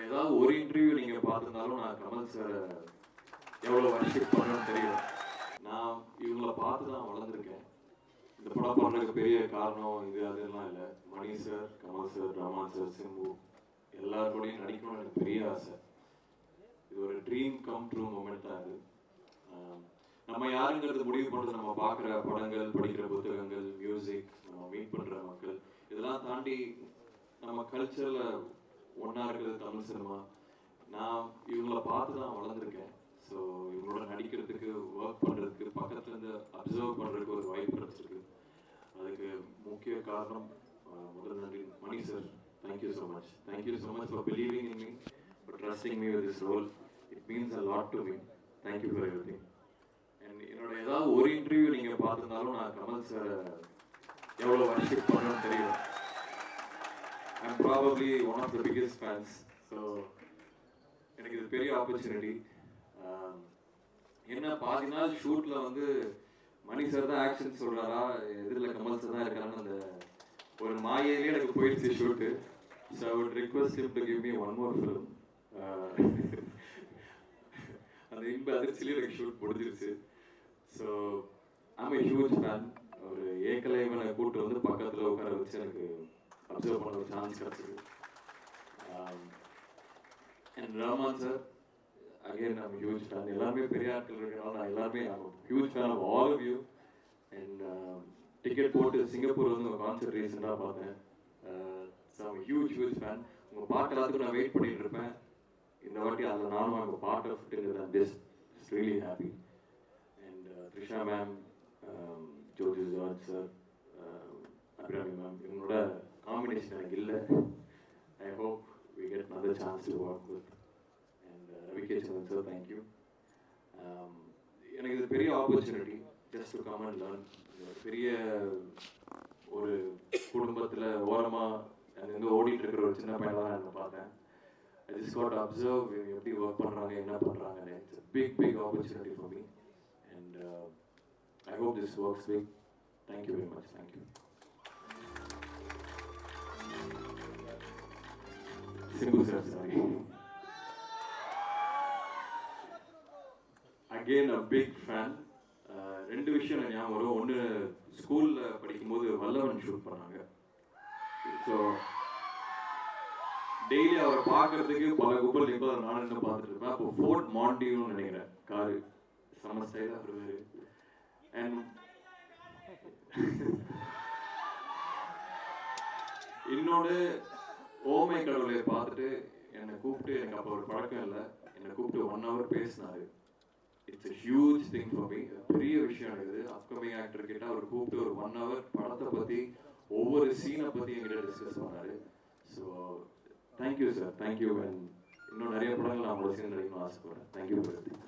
ஏதாவது ஒரு இன்டர்வியூ நீங்கள் பார்த்துருந்தாலும் நான் கமல் சாரை எவ்வளோ வர்ஷிப் பண்ணணும்னு தெரியும். நான் இவங்கள பார்த்து தான் வளர்ந்துருக்கேன். இந்த படம் பண்ணுறதுக்கு பெரிய காரணம் இது அதெல்லாம் இல்லை. Mani sir, Kamal sir, Rahman sir, Simbu எல்லாரோடையும் நடிக்கணும்னு எனக்கு பெரிய ஆசை. இது ஒரு ட்ரீம் கம் ட்ரூ மூமெண்ட் தான் இது. நம்ம யாருங்கிறது முடிவு பண்ணுறது நம்ம பார்க்குற படங்கள், படிக்கிற புத்தகங்கள், மியூசிக், நம்ம மீட் பண்ணுற மக்கள், இதெல்லாம் தாண்டி நம்ம கல்ச்சரில் ஒன்றா இருக்கிறது தமிழ் சினிமா. நான் இவங்கள பார்த்து தான் வளர்ந்துருக்கேன். ஸோ இவங்களோட நடிக்கிறதுக்கு, ஒர்க் பண்ணுறதுக்கு, பக்கத்துலேருந்து அப்சர்வ் பண்ணுறதுக்கு ஒரு வாய்ப்பு கிடச்சிருக்கு. அதுக்கு முக்கிய காரணம் முதல் நன்றி Mani sir. Thank you so much. Thank you so much for believing in me, for trusting me with this role. It means a lot to me. Thank you for everything. And என்னோட ஏதாவது ஒரு இன்டர்வியூ நீங்கள் பார்த்துருந்தாலும் நான் கமல் சார் எவ்வளோ வர்ஷிப் பண்ணணும்னு தெரியும். I'm probably one of the biggest fans. So எனக்கு இது பெரிய ஆப்பர்ச்சுனிட்டி. என்ன பாதி நாள் ஷூட்டில் வந்து மணி சார் தான் ஆக்ஷன் சொல்கிறாரா, எதிரில் கமல் சார் தான் இருக்காருன்னு அந்த ஒரு மாயிலே எனக்கு போயிடுச்சு shoot. So I would request him to give me one more film. அந்த இன்ப அதிர்ச்சியிலே எனக்கு ஷூட் முடிஞ்சிருச்சு. So I'm a huge fan. ஒரு ஏகலைவனை கூட்டு வந்து பக்கத்தில் உட்கார வச்சு எனக்கு அப்சர்வ் பண்ண ஒரு சான்ஸ் கிடச்சிது. And Rahman sir, again I'm huge fan. எல்லாருமே பெரிய ஆட்கள் இருக்கிறனால நான் எல்லாருமே huge fan of all of you. And ticket போட்டு சிங்கப்பூர் வந்து உங்கள் கான்சர்ட் ரீசெண்டாக பார்த்தேன். So I'm huge fan. உங்கள் பாட்டு எல்லாத்துக்கும் நான் வெயிட் பண்ணிட்டு இருப்பேன். இந்த வாட்டி அதில் நானும் உங்கள் part of it and just really happy. And Trisha ma'am, Jyothi George sir, Abhirami ma'am, இவங்களோட காம்பினேஷன் எனக்கு இல்லை. I hope we get another chance to work with. And Ravi K Chandran sir, thank you. எனக்கு இது பெரிய opportunity, just to come and learn. பெரிய ஒரு குடும்பத்தில் ஓரமாக அங்கங்கே ஓடிட்டு இருக்கிற ஒரு சின்ன பையனாக நான் என்னை பார்த்தேன். ஐ ஜஸ்ட் காட் அப்சர்வ் எப்படி ஒர்க் பண்ணுறாங்க, என்ன பண்ணுறாங்கன்னு. It's big opportunity for me. And I hope this works big. Thank you very much. Thank you. Simbu sir, sorry. Again a big fan. ரெண்டு விஷயம் எனக்கு ஞாபகம் வரும். ஒன்று, ஸ்கூலில் படிக்கும்போது வல்லவன் ஷூட் பண்ணாங்க. ஸோ டெய்லி அவரை பார்க்கறதுக்கு பல குப்பல் நிற்பதை நான் என்ன பார்த்துட்டு இருப்பேன். அப்போ ஃபோர்ட் மாண்டியூன்னு நினைக்கிறேன், காரு செம ஸ்டைலாக வருவார். அண்ட் இன்னொன்று, ஓமை கடவுளை பார்த்துட்டு என்னை கூப்பிட்டு, எனக்கு அப்போ ஒரு பழக்கம் இல்லை, என்னை கூப்பிட்டு 1 hour பேசினாரு. It's a huge thing for me. பெரிய விஷயம் இருக்குது. அப்கமிங் ஆக்டர் கிட்ட அவர் கூப்பிட்டு ஒரு 1 hour படத்தை பற்றி, ஒவ்வொரு சீனை பற்றி என்கிட்ட டிஸ்கஸ் பண்ணாரு. So thank you sir, thank you. And இன்னும் நிறைய படங்கள் நான் உங்களை சேர்ந்து நடிக்கணும்னு ஆசைப்படுறேன். Thank you for everything.